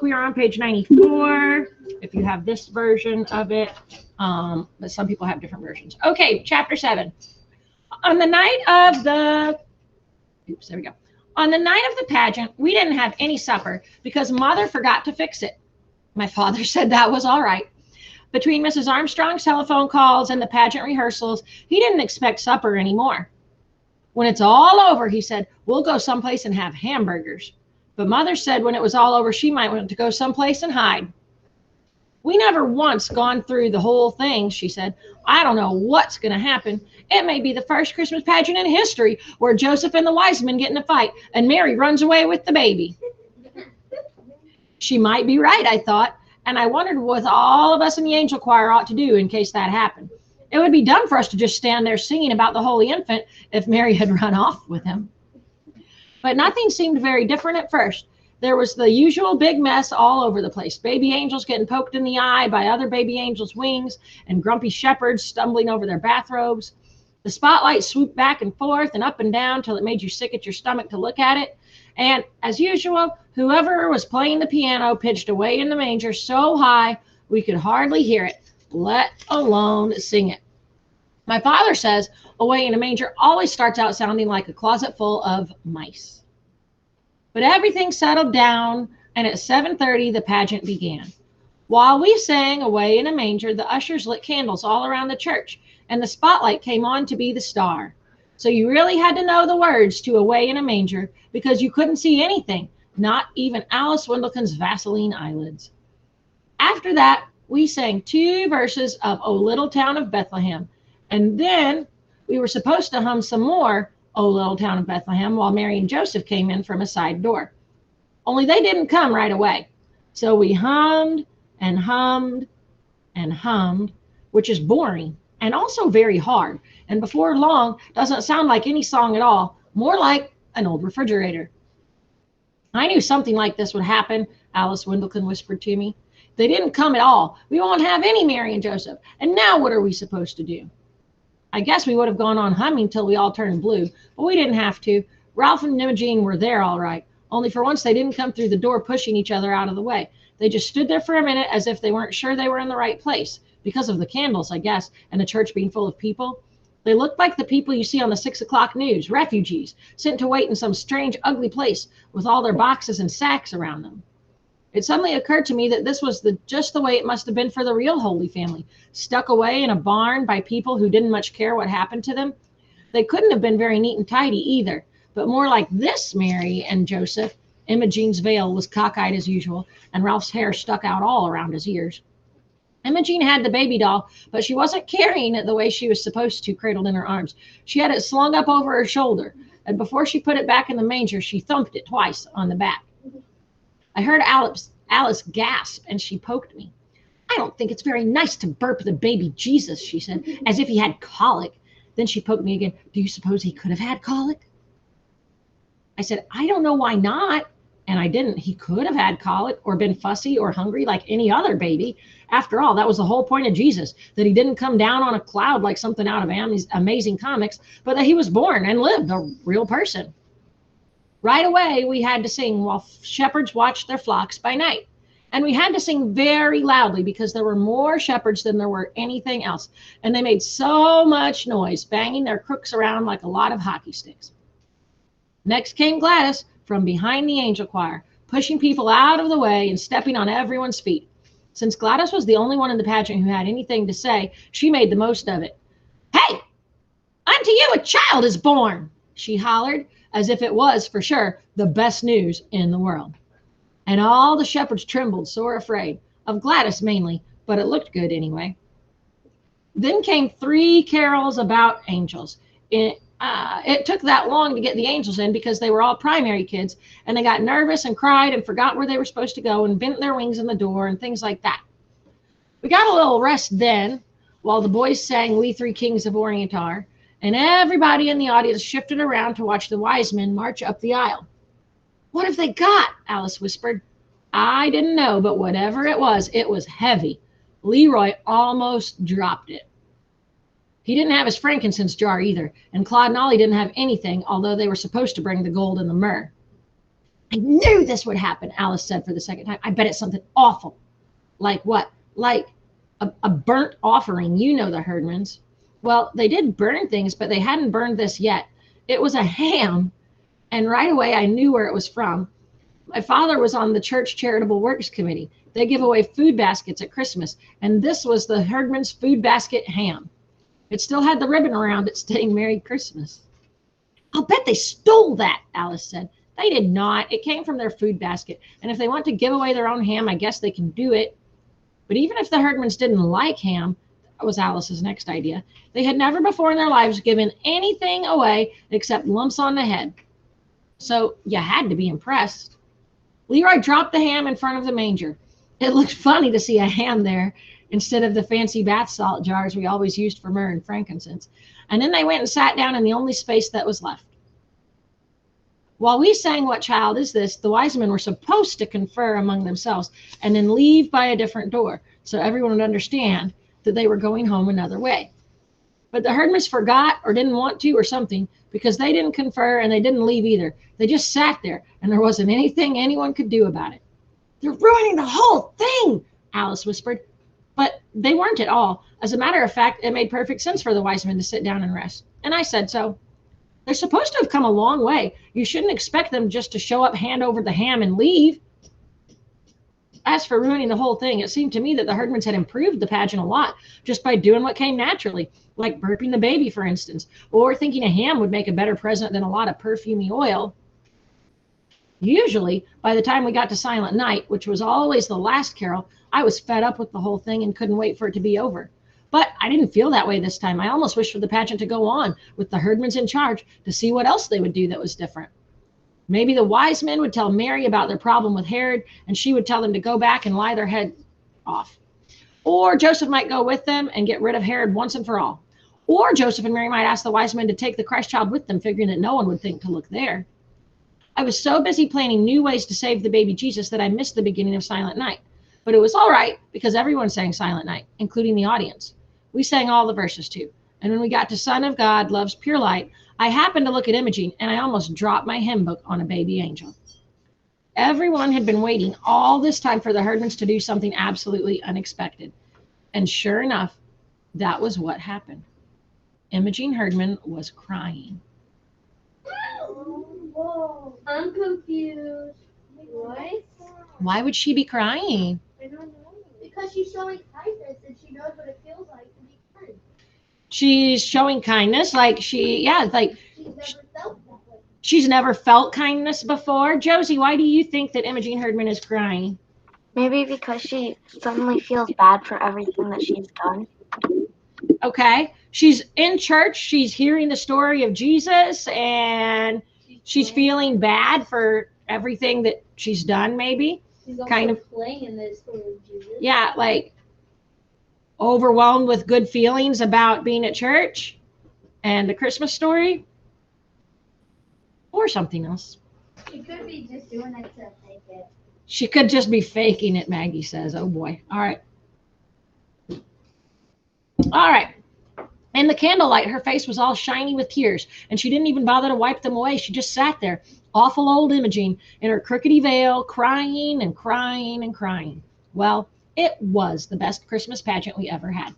book, we are on page 94, if you have this version of it, but some people have different versions. Okay, chapter 7. On the night of the, oops, there we go. On the night of the pageant, we didn't have any supper because Mother forgot to fix it. My father said that was all right. Between Mrs. Armstrong's telephone calls and the pageant rehearsals, he didn't expect supper anymore. When it's all over, he said, we'll go someplace and have hamburgers. But Mother said when it was all over, she might want to go someplace and hide. We never once gone through the whole thing, she said. I don't know what's going to happen. It may be the first Christmas pageant in history where Joseph and the wise men get in a fight and Mary runs away with the baby. She might be right, I thought, and I wondered what all of us in the angel choir ought to do in case that happened. It would be dumb for us to just stand there singing about the Holy Infant if Mary had run off with him. But nothing seemed very different at first. There was the usual big mess all over the place. Baby angels getting poked in the eye by other baby angels' wings and grumpy shepherds stumbling over their bathrobes. The spotlight swooped back and forth and up and down till it made you sick at your stomach to look at it. And as usual, whoever was playing the piano pitched away in the manger so high we could hardly hear it, let alone sing it. My father says Away in a Manger always starts out sounding like a closet full of mice. But everything settled down, and at 7:30 the pageant began. While we sang Away in a Manger, the ushers lit candles all around the church, and the spotlight came on to be the star. So you really had to know the words to Away in a Manger because you couldn't see anything, not even Alice Windleton's Vaseline eyelids. After that, we sang 2 verses of O Little Town of Bethlehem, and then we were supposed to hum some more O Little Town of Bethlehem while Mary and Joseph came in from a side door. Only they didn't come right away. So we hummed and hummed and hummed, which is boring and also very hard. And before long, doesn't sound like any song at all, more like an old refrigerator. I knew something like this would happen, Alice Windleton whispered to me. They didn't come at all. We won't have any Mary and Joseph. And now what are we supposed to do? I guess we would have gone on humming till we all turned blue, but we didn't have to. Ralph and Imogene were there all right, only for once they didn't come through the door pushing each other out of the way. They just stood there for a minute as if they weren't sure they were in the right place, because of the candles, I guess, and the church being full of people. They looked like the people you see on the 6 o'clock news, refugees, sent to wait in some strange, ugly place with all their boxes and sacks around them. It suddenly occurred to me that this was just the way it must have been for the real Holy Family, stuck away in a barn by people who didn't much care what happened to them. They couldn't have been very neat and tidy either, but more like this Mary and Joseph. Imogene's veil was cockeyed as usual, and Ralph's hair stuck out all around his ears. Imogene had the baby doll, but she wasn't carrying it the way she was supposed to, cradled in her arms. She had it slung up over her shoulder, and before she put it back in the manger, she thumped it twice on the back. I heard Alice gasp, and she poked me. I don't think it's very nice to burp the baby Jesus, she said, as if he had colic. Then she poked me again. Do you suppose he could have had colic? I said, I don't know why not. And I didn't. He could have had colic or been fussy or hungry like any other baby. After all, that was the whole point of Jesus, that he didn't come down on a cloud like something out of Amazing Comics, but that he was born and lived, a real person. Right away, we had to sing while shepherds watched their flocks by night. And we had to sing very loudly because there were more shepherds than there were anything else. And they made so much noise, banging their crooks around like a lot of hockey sticks. Next came Gladys from behind the angel choir, pushing people out of the way and stepping on everyone's feet. Since Gladys was the only one in the pageant who had anything to say, she made the most of it. Hey, unto you a child is born, she hollered, as if it was, for sure, the best news in the world. And all the shepherds trembled, sore afraid, of Gladys mainly, but it looked good anyway. Then came 3 carols about angels. It took that long to get the angels in because they were all primary kids, and they got nervous and cried and forgot where they were supposed to go and bent their wings in the door and things like that. We got a little rest then while the boys sang We Three Kings of Orient Are, and everybody in the audience shifted around to watch the wise men march up the aisle. What have they got? Alice whispered. I didn't know, but whatever it was heavy. Leroy almost dropped it. He didn't have his frankincense jar either, and Claude and Ollie didn't have anything, although they were supposed to bring the gold and the myrrh. I knew this would happen, Alice said for the second time. I bet it's something awful. Like what? Like a burnt offering. You know the Herdmans. Well, they did burn things, but they hadn't burned this yet. It was a ham, and right away I knew where it was from. My father was on the church charitable works committee. They give away food baskets at Christmas, and this was the Herdman's food basket ham. It still had the ribbon around it saying Merry Christmas. I'll bet they stole that, Alice said. They did not. It came from their food basket, and if they want to give away their own ham, I guess they can do it. But even if the Herdmans didn't like ham, that was Alice's next idea, they had never before in their lives given anything away except lumps on the head. So you had to be impressed. Leroy dropped the ham in front of the manger. It looked funny to see a ham there instead of the fancy bath salt jars we always used for myrrh and frankincense. And then they went and sat down in the only space that was left. While we sang What Child Is This?, the wise men were supposed to confer among themselves and then leave by a different door so everyone would understand that they were going home another way. But the Herdmans forgot or didn't want to or something, because they didn't confer and they didn't leave either. They just sat there, and there wasn't anything anyone could do about it. They're ruining the whole thing, Alice whispered. But they weren't at all. As a matter of fact, it made perfect sense for the wise men to sit down and rest. And I said so. They're supposed to have come a long way. You shouldn't expect them just to show up, hand over the ham, and leave. As for ruining the whole thing, it seemed to me that the Herdmans had improved the pageant a lot just by doing what came naturally, like burping the baby, for instance, or thinking a ham would make a better present than a lot of perfumey oil. Usually, by the time we got to Silent Night, which was always the last carol, I was fed up with the whole thing and couldn't wait for it to be over. But I didn't feel that way this time. I almost wished for the pageant to go on with the Herdmans in charge to see what else they would do that was different. Maybe the wise men would tell Mary about their problem with Herod, and she would tell them to go back and lie their head off. Or Joseph might go with them and get rid of Herod once and for all. Or Joseph and Mary might ask the wise men to take the Christ child with them, figuring that no one would think to look there. I was so busy planning new ways to save the baby Jesus that I missed the beginning of Silent Night. But it was all right, because everyone sang Silent Night, including the audience. We sang all the verses too. And when we got to Son of God loves pure light, I happened to look at Imogene, and I almost dropped my hymn book on a baby angel. Everyone had been waiting all this time for the Herdmans to do something absolutely unexpected. And sure enough, that was what happened. Imogene Herdman was crying. Whoa, I'm confused. What? Why would she be crying? I don't know. Because she's showing kindness and she knows what it feels like to be kind. She's showing kindness, like she's never felt that way. She's never felt kindness before. Josie, why do you think that Imogene Herdman is crying? Maybe because she suddenly feels bad for everything that she's done. Okay. She's in church. She's hearing the story of Jesus, and she's feeling bad for everything that she's done, maybe. She's also kind of playing in the story of Jesus. Yeah, like overwhelmed with good feelings about being at church and the Christmas story, or something else. She could be just doing it to fake it. She could just be faking it, Maggie says. Oh boy. All right. In the candlelight, her face was all shiny with tears, and she didn't even bother to wipe them away. She just sat there, awful old Imogene, in her crookedy veil, crying and crying and crying. Well, it was the best Christmas pageant we ever had.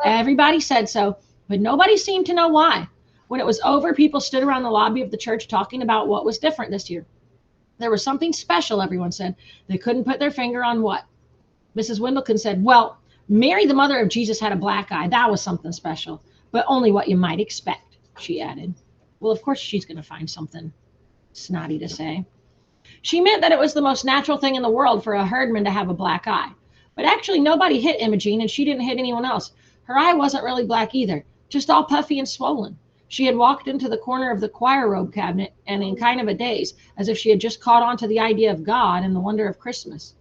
Everybody said so, but nobody seemed to know why. When it was over, people stood around the lobby of the church talking about what was different this year. There was something special, everyone said. They couldn't put their finger on what. Mrs. Windleton said, well, Mary, the mother of Jesus, had a black eye. That was something special, but only what you might expect, she added. Well, of course she's going to find something snotty to say. She meant that it was the most natural thing in the world for a herdman to have a black eye. But actually, nobody hit Imogene, and she didn't hit anyone else. Her eye wasn't really black either, just all puffy and swollen. She had walked into the corner of the choir robe cabinet, and in kind of a daze, as if she had just caught on to the idea of God and the wonder of Christmas.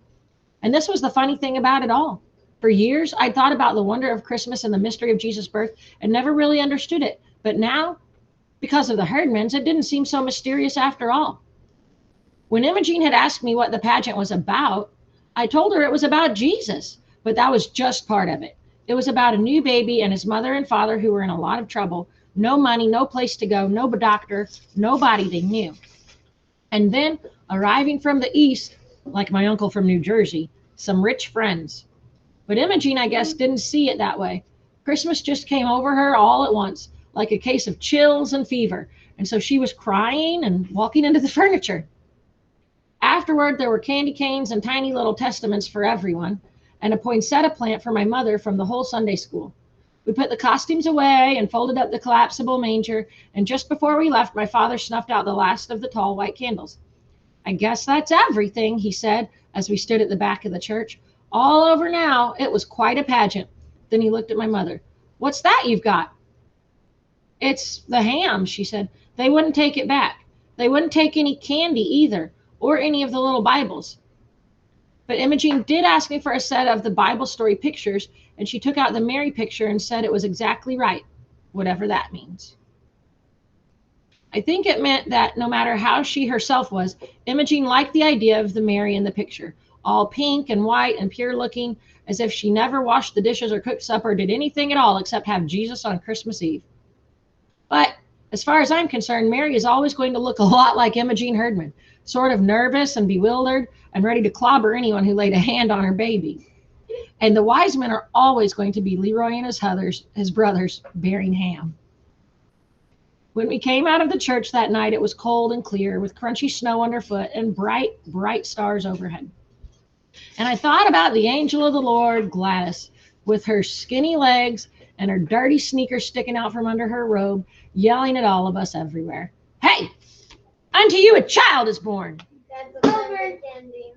And this was the funny thing about it all. For years, I'd thought about the wonder of Christmas and the mystery of Jesus' birth and never really understood it. But now, because of the Herdmans, it didn't seem so mysterious after all. When Imogene had asked me what the pageant was about, I told her it was about Jesus, but that was just part of it. It was about a new baby and his mother and father who were in a lot of trouble. No money, no place to go, no doctor, nobody they knew. And then arriving from the east, like my uncle from New Jersey, some rich friends. But Imogene, I guess, didn't see it that way. Christmas just came over her all at once, like a case of chills and fever. And so she was crying and walking into the furniture. Afterward, there were candy canes and tiny little testaments for everyone, and a poinsettia plant for my mother from the whole Sunday school. We put the costumes away and folded up the collapsible manger, and just before we left, my father snuffed out the last of the tall white candles. I guess that's everything, he said, as we stood at the back of the church. All over now. It was quite a pageant. Then he looked at my mother. What's that you've got? It's the ham, she said. They wouldn't take it back. They wouldn't take any candy either, or any of the little Bibles. But Imogene did ask me for a set of the Bible story pictures, and she took out the Mary picture and said it was exactly right, whatever that means. I think it meant that no matter how she herself was, Imogene liked the idea of the Mary in the picture, all pink and white and pure looking, as if she never washed the dishes or cooked supper or did anything at all except have Jesus on Christmas Eve. But as far as I'm concerned, Mary is always going to look a lot like Imogene Herdman, sort of nervous and bewildered and ready to clobber anyone who laid a hand on her baby. And the wise men are always going to be Leroy and his brothers, bearing ham. When we came out of the church that night, it was cold and clear with crunchy snow underfoot and bright, bright stars overhead. And I thought about the angel of the Lord, Gladys, with her skinny legs and her dirty sneakers sticking out from under her robe, yelling at all of us everywhere. Hey, unto you a child is born. That's the perfect ending.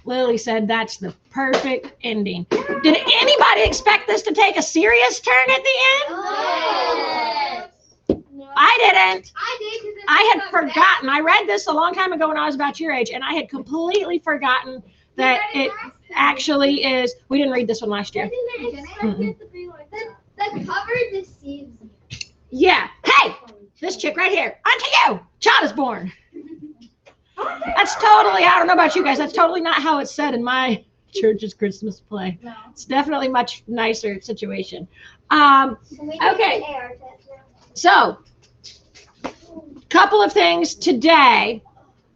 Lily said that's the perfect ending. Did anybody expect this to take a serious turn at the end? Yes. No. I didn't. I did. 'Cause I had forgotten. I read this a long time ago when I was about your age, and I had completely forgotten that it actually is. We didn't read this one last year. The cover deceives me. Yeah. Hey, this chick right here. Unto you, child is born. That's totally, I don't know about you guys, that's totally not how it's said in my church's Christmas play. No. It's definitely much nicer situation. Can we do Okay. an AR test now? So, couple of things today.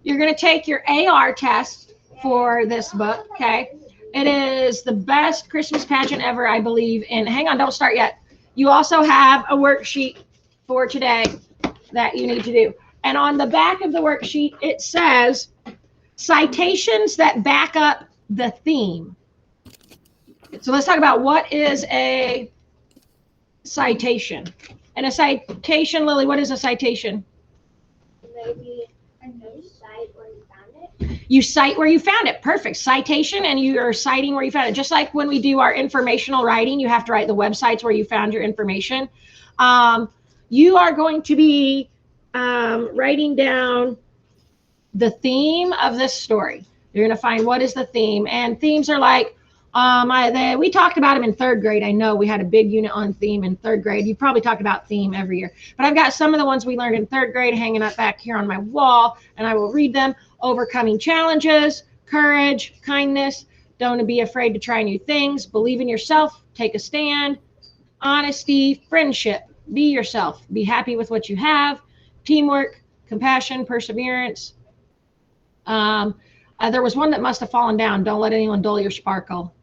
You're going to take your AR test for this book, okay? It is the best Christmas pageant ever, I believe. And hang on, don't start yet. You also have a worksheet for today that you need to do. And on the back of the worksheet, it says citations that back up the theme. So let's talk about what is a citation. And a citation, Lily, what is a citation? Maybe a new site where you found it. You cite where you found it. Perfect. Citation, and you are citing where you found it. Just like when we do our informational writing, you have to write the websites where you found your information. You are going to be writing down the theme of this story. You're going to find what is the theme. And themes are like, we talked about them in third grade. I know we had a big unit on theme in third grade. You probably talked about theme every year. But I've got some of the ones we learned in third grade hanging up back here on my wall, and I will read them. Overcoming challenges, courage, kindness, don't be afraid to try new things, believe in yourself, take a stand, honesty, friendship, be yourself, be happy with what you have, teamwork, compassion, perseverance. There was one that must have fallen down. Don't let anyone dull your sparkle.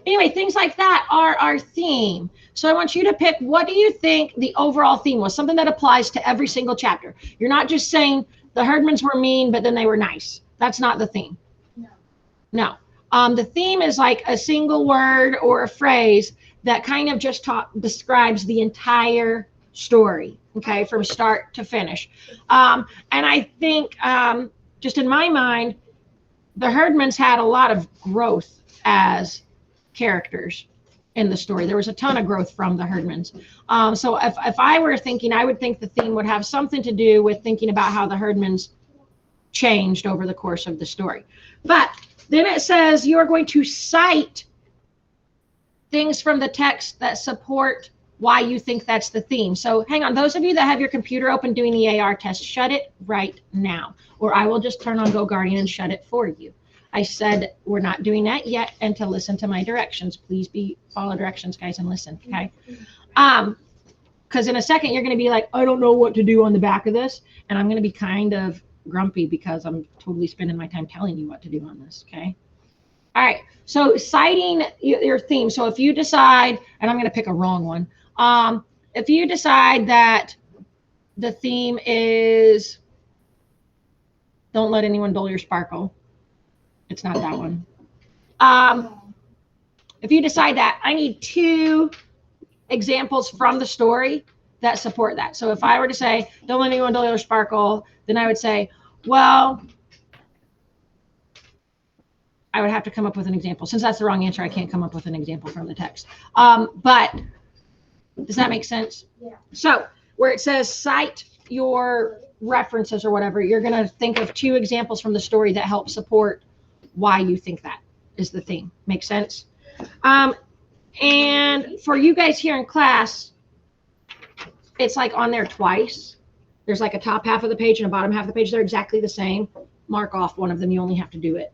Anyway, things like that are our theme. So I want you to pick, what do you think the overall theme was? Something that applies to every single chapter. You're not just saying the Herdmans were mean, but then they were nice. That's not the theme. No. The theme is like a single word or a phrase that kind of just describes the entire story, okay, from start to finish. And I think, just in my mind, the Herdmans had a lot of growth as characters in the story. There was a ton of growth from the Herdmans. So if I were thinking, I would think the theme would have something to do with thinking about how the Herdmans changed over the course of the story. But then it says you are going to cite things from the text that support why you think that's the theme. So hang on, those of you that have your computer open doing the AR test, shut it right now, or I will just turn on Go Guardian and shut it for you. I said we're not doing that yet, and to listen to my directions. Please follow directions, guys, and listen, okay? Because in a second, you're going to be like, I don't know what to do on the back of this. And I'm going to be kind of grumpy because I'm totally spending my time telling you what to do on this. Okay. All right. So citing your theme. So if you decide, and I'm going to pick a wrong one. If you decide that the theme is don't let anyone dull your sparkle. It's not that one. If you decide that, I need 2 examples from the story that support that. So if I were to say, don't let anyone dull your sparkle, then I would say, well, I would have to come up with an example. Since that's the wrong answer, I can't come up with an example from the text. But does that make sense? Yeah. So where it says cite your references or whatever, you're going to think of 2 examples from the story that help support why you think that is the theme. Make sense? And for you guys here in class, it's like on there twice. There's like a top half of the page and a bottom half of the page. They're exactly the same. Mark off one of them. You only have to do it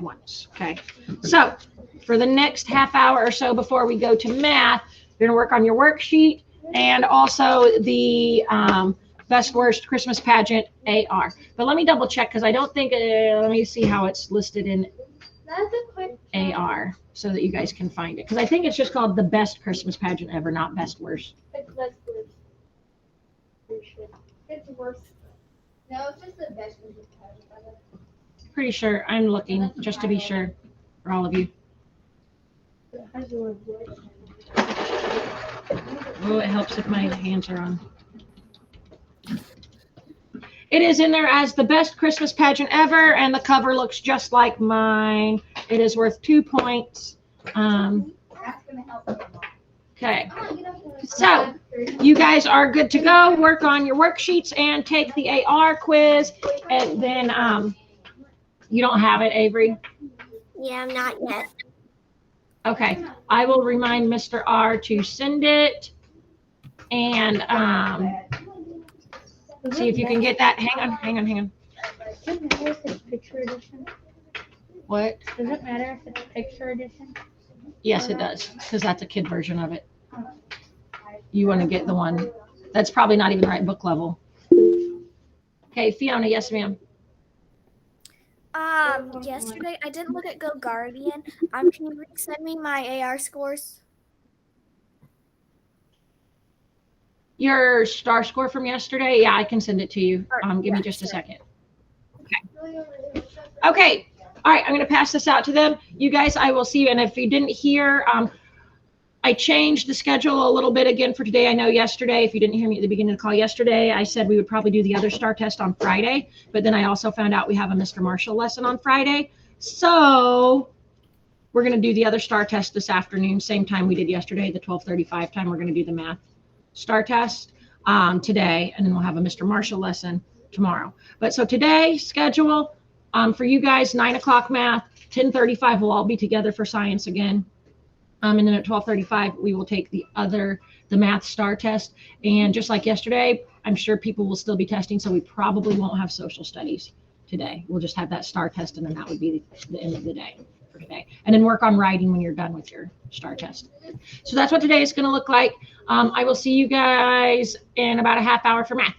once. Okay. So for the next half hour or so before we go to math, you're going to work on your worksheet and also the best worst Christmas pageant AR. But let me double check because I don't think, let me see how it's listed in That's a quick AR so that you guys can find it. Because I think it's just called the best Christmas pageant ever, not best worst. It's best worst. It's worse. No, it's just the best one. Pretty sure. I'm looking just to be sure for all of you. Oh, it helps if my hands are on. It is in there as the best Christmas pageant ever, and the cover looks just like mine. It is worth 2 points. That's gonna help me a lot. Okay. So you guys are good to go. Work on your worksheets and take the AR quiz, and then you don't have it, Avery? Yeah, not yet. Okay. I will remind Mr. R to send it, and see if you can get that. Hang on. Does it matter if it's picture edition? What? Does it matter if it's picture edition? Yes, it does, because that's a kid version of it. You want to get the one that's probably not even the right book level. Okay, Fiona, yes, ma'am. Yesterday I didn't look at Go Guardian. Can you send me my AR scores? Your star score from yesterday? Yeah, I can send it to you. Give me Yeah, just a sure. second. Okay. All right, I'm going to pass this out to them. You guys, I will see you. And if you didn't hear, I changed the schedule a little bit again for today. I know yesterday, if you didn't hear me at the beginning of the call yesterday, I said we would probably do the other STAR test on Friday. But then I also found out we have a Mr. Marshall lesson on Friday. So we're going to do the other STAR test this afternoon, same time we did yesterday, the 12:35 time. We're going to do the math STAR test today, and then we'll have a Mr. Marshall lesson tomorrow. But so today, schedule for you guys, 9 o'clock math, 10:35 we'll all be together for science again. And then at 12:35, we will take the math STAR test. And just like yesterday, I'm sure people will still be testing, so we probably won't have social studies today. We'll just have that STAR test, and then that would be the end of the day for today. And then work on writing when you're done with your STAR test. So that's what today is going to look like. I will see you guys in about a half hour for math.